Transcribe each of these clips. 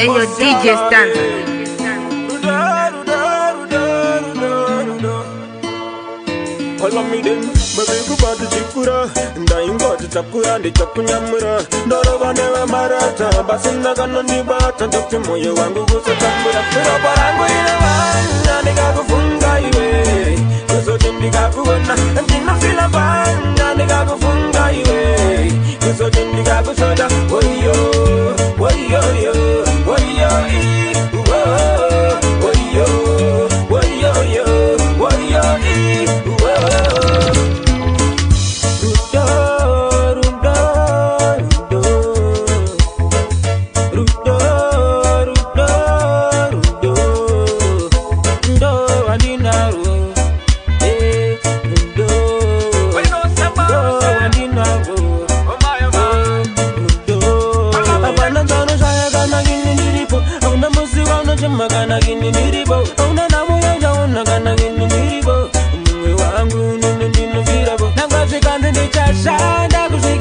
Hey, your DJ stand. Follow me then, baby, go back to Chikura. And I ain't got to Chakura, the Chakunyamura. Dora never marata, Basina Ganoniba, and Dr. Moyo, and go to Chakura. But I'm going around, and they got to Funga away. So then they got to run, and then I feel a band, and they got to Funga away. So then they got to soda, Wayo, Wayo, Wayo, Wayo, Wayo, Wayo,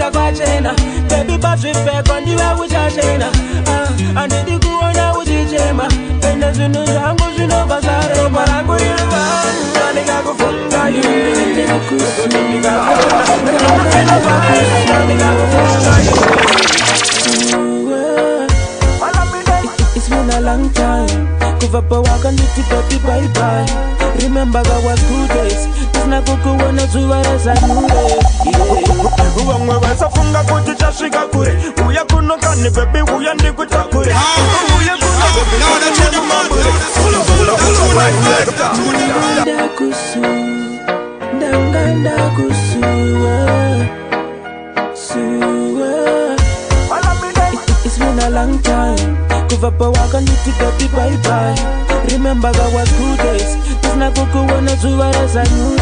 baby, but we back on you, I was a shena. I need to go on out with the Jema. And as you know, I'm going to know, but I'm going to run. And I got to Funga, it's been a long time. Give up a walk and little baby, bye bye. Remember that was good days. It's not good to want to do what I knew. Uwangwe wesa funga kuti chashika kure. Uya kuno kani baby, uya ndiku chakure. Uya kuno baby, uya ndiku mambure. Ndanganda kusu, ndanganda kusu, suwa. It's been a long time. Give up a walk and little baby, bye bye. Remember that was good days. It's not good to want to do what I knew.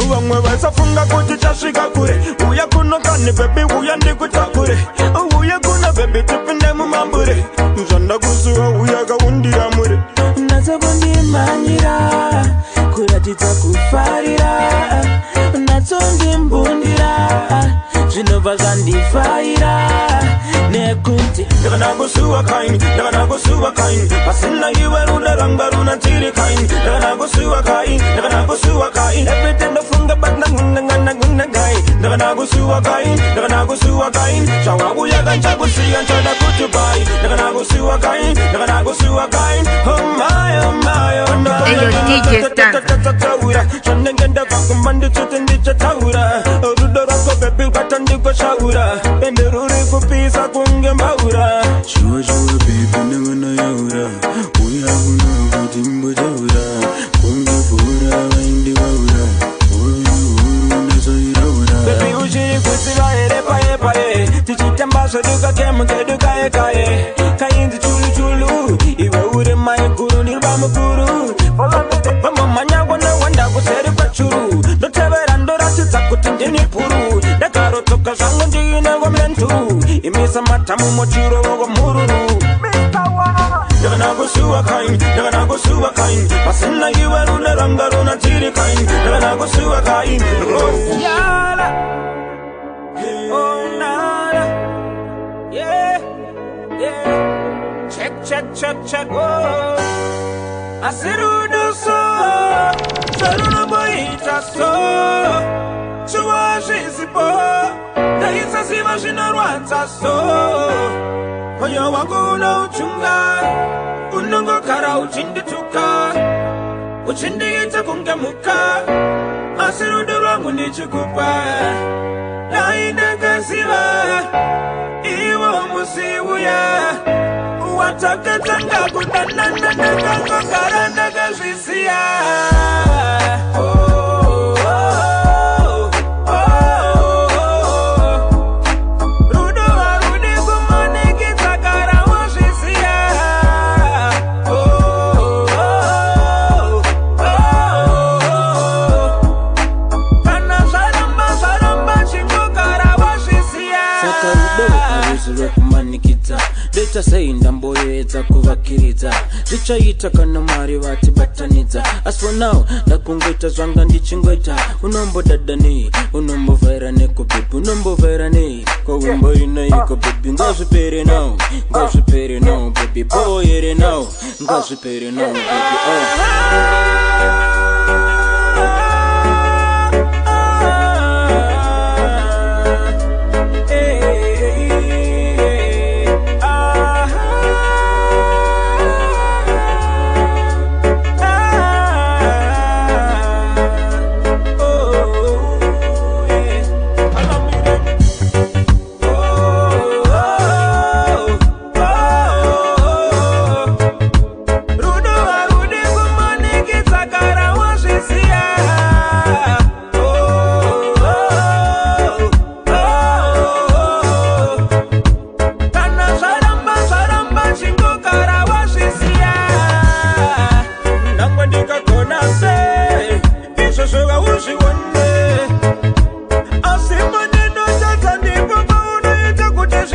Uwangwe wesa funga kuti chashika kure. Uya kuno kani baby, uya ndiku chakure. Uya kuno baby, tupinde mumambure. Nzanda kusuwa uya kaundira mure. Nazo kundi manjira, kuratita kufarira. Nazo ndimbundira, zinova zandifaira. Nekunti, never nago suwa kain, never nago suwa kain. Pasina iwe runa ranga runa tiri kain. Never nago suwa kain, never nago suwa kain. Everything the funga but na gai. Never nago suwa kain, never nago suwa kain. Shawa uya gancha kusi gancha na kutubai. Never nago suwa kain, never nago suwa kain. Oh my, oh my, oh my. Hey, your DJ stand. Chanengenda kakumandi chutendi chataura. Rudora ko baby batandi ko shaura. Enderuri kupisa kunge maura. Shua baby nangana yaura. Uya kuna kutimbo jaura. Kunge pura waindi waura. Uru nasoiraura. Baby ushiri kusiva ere pae pae. Tichitemba soduka kemuke duka ekae. Kaindi chulu chulu. Iwe ure mae kuru nirba mukuru. Mama manyago na wanda kuseri kwa churu. Notevera ndora chiza kutindini puru. Dekaro toka zangu ndiyine gomentu. Imisa matamu mochiro wogo mururu. Never nago suwa kain, never nago suwa kain. Pasina iwe runa ranga runa tiri kain. Never nago suwa kain. Yala, oh nada, yeah, yeah. Check, oh. Asirudo so, sarudo boita so. Chua shisipo, daisa siva shinarwata so. Oya wangu na uchunga, unongo kara uchindi tuka. Uchindi ita kungemuka, asirudo wangu nichukupa. Laina kasiva, iwo musiwuya. Wataka tanga kutanana nanga karanda gazisia. Data say ndamboye ndapedza kuvakiriza zvichaita kana Mwari vati batanidza. As for now ndakungoita zvanga ndichingoita. Unombodada nei, unombovhaira neko baby, unombovhaira nei kwawimbo inaiko baby. Ngazvipere now, ngazvipere now baby boy here now, ngazvipere now baby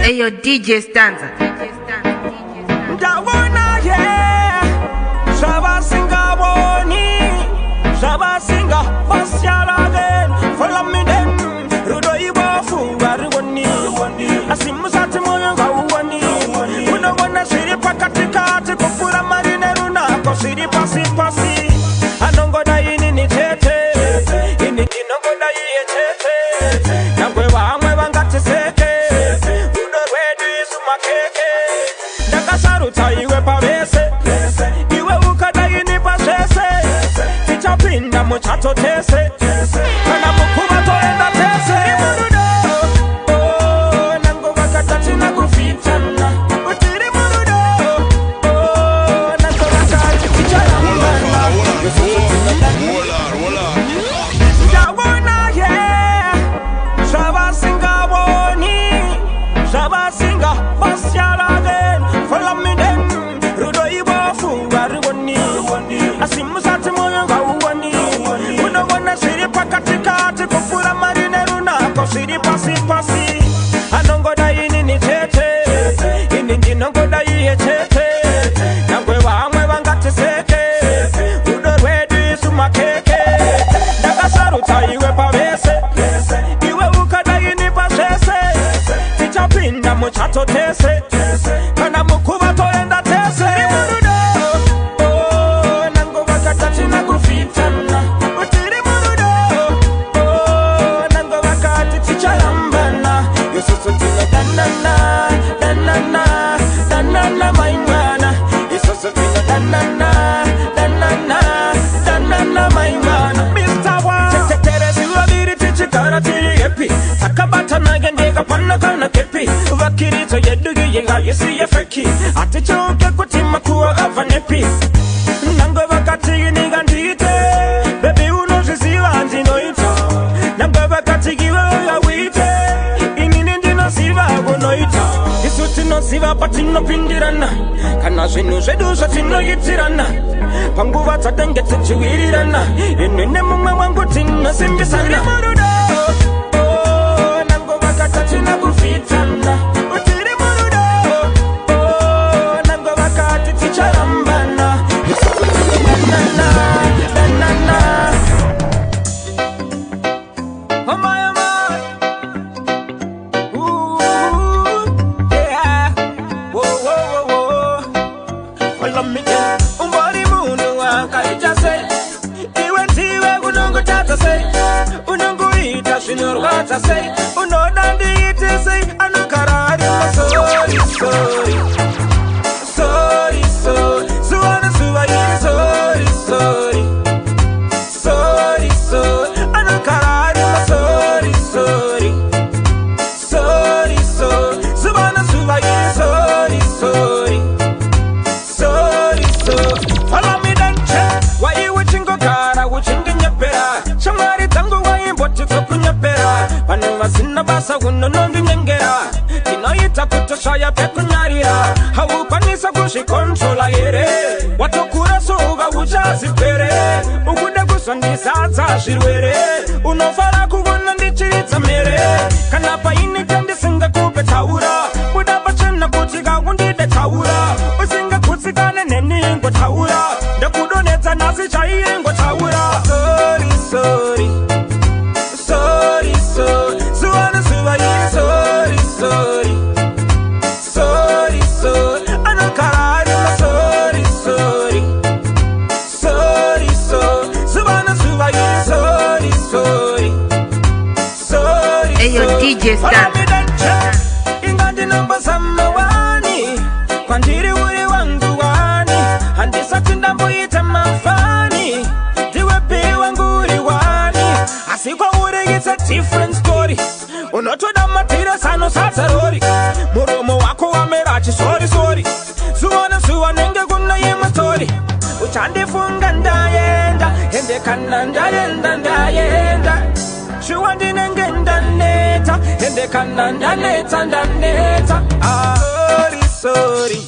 Ayo DJ Stanza. Ndawona yeah, Shabasinga boni, Shabasinga pasiala again. Follow me then, Rudo iwafu wariwani. Asimusati moyo ngawani. Unawona shiri pakatikati kufura marine runa kosiri pasi pasi. Anongoda ini ni tete, ini kinongoda iye tete. Nangwe wangwe wangati seke. Ndakasaruta iwe pavese, iwe ukadaini pasese. Tichapinda muchato tese, kana mukuba toenda tese. Murudo, oh, nango wakatati na kufitana. Utiri murudo, oh, nango wakati ticharamana. Ndawona yeah, Shabasinga boni, Shabasinga pasiala again. Follow me then, Rudo iwafu wariwani. Asimusati moyo ngawani. Unawona shiri pakatikati kufura marine runa kosiri pasi pasi. Anongoda ini ni tete, ini njinongoda iye tete. Nangwe wangwe wangati seke, Rudo rwedi sumakeke. Ndakasaruta iwe pavese, iwe ukada ini pasese. Tichapinda muchato tese, kana mukuba toenda tese. Murudo, oh, nango wakatati na kufitana. Utiri murudo, oh, nango wakati tichayambana. Yususu tina danana, danana, danana maimana. Yususu tina danana, danana, danana maimana. Mr. Wa, tetere siwa biri tichikara tiri epi. Takabata nagendeka panna kana kepi. Vakirito yedugi yenga yesi yefeki. Atichoke kutima kuwa gavanepi. Nango wakati niga ndite. Baby unoshisiwa antinoita. Nango wakati giwa wite. Inini ndino siva gonoita. Isuti no siva patino pindirana. Kana zinu zedu satino yitirana. Pangu vata denge tichiwirirana. Inene munga wangu tino simbisana. Murudo, oh, nango wakati na kufitana. Utiri murudo, oh, nango wakati ticharambana. Danana, danana. Oh my, oh my. Ooh, yeah. Whoa, whoa, whoa, whoa. Follow me then. Umbari mundu wakaija say. Iwe tiwe unongo tata say. Unongo ita shinur wata say. Unodandi ite say. Anukarari ma sorry, sorry. Sorry, sorry. Suwana suwa ite sorry, sorry. Sorry, sorry. Anukarari ma sorry, sorry. Sorry, sorry. Suwana suwa ite sorry, sorry. Sorry, sorry. Follow me then check. Why you wichingo kara, wichingo nyepera. Shamari tango wa imboti toku nyepera. Panuma sina basa uno nondi nyengera. Tinoita kutoshaya peku nyarira. Hau panisa kushi controla yere. Watokura suga ujazi pere. Ukude kusandi sata shirwere. Unofara kuwana ndichirita mere. Kanapa ini tendi singa kupe taura. Udabachena kutiga undide taura. DJ Stanza. Ingandi number samawani kwandiri uri wangu wani handisati ndamboita mafani ndiwe pi wangu uri wani asikwa uri it's a different story unotoda matira sano satsarori muromo wako wamerachi sorry zuwa nenge kuna yema story uchandifunga ndaenda ende kana ndaenda shuwa ndinenge ndaneta ende kana ndaneta sorry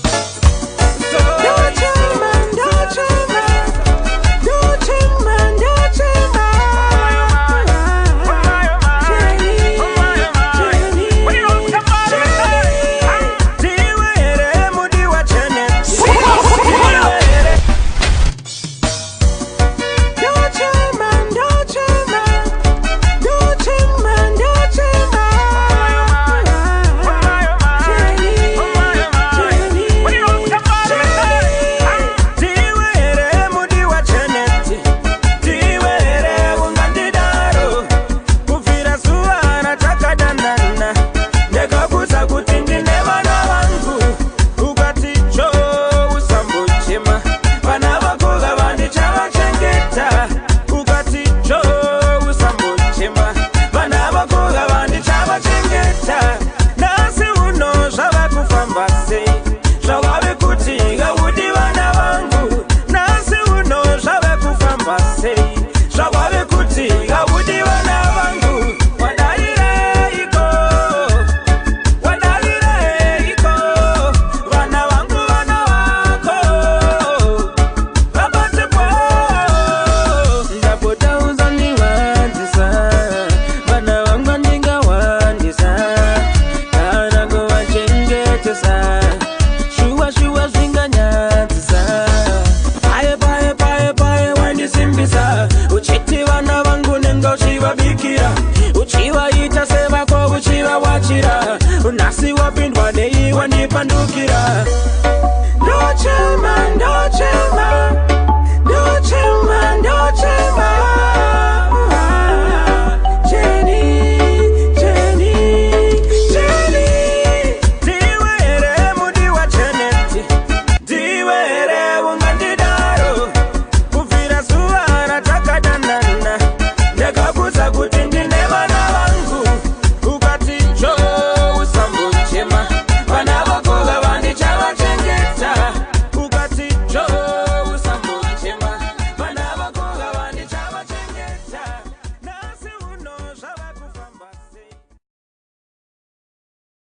Unasi wapindwa nei wanipandukira Ndochema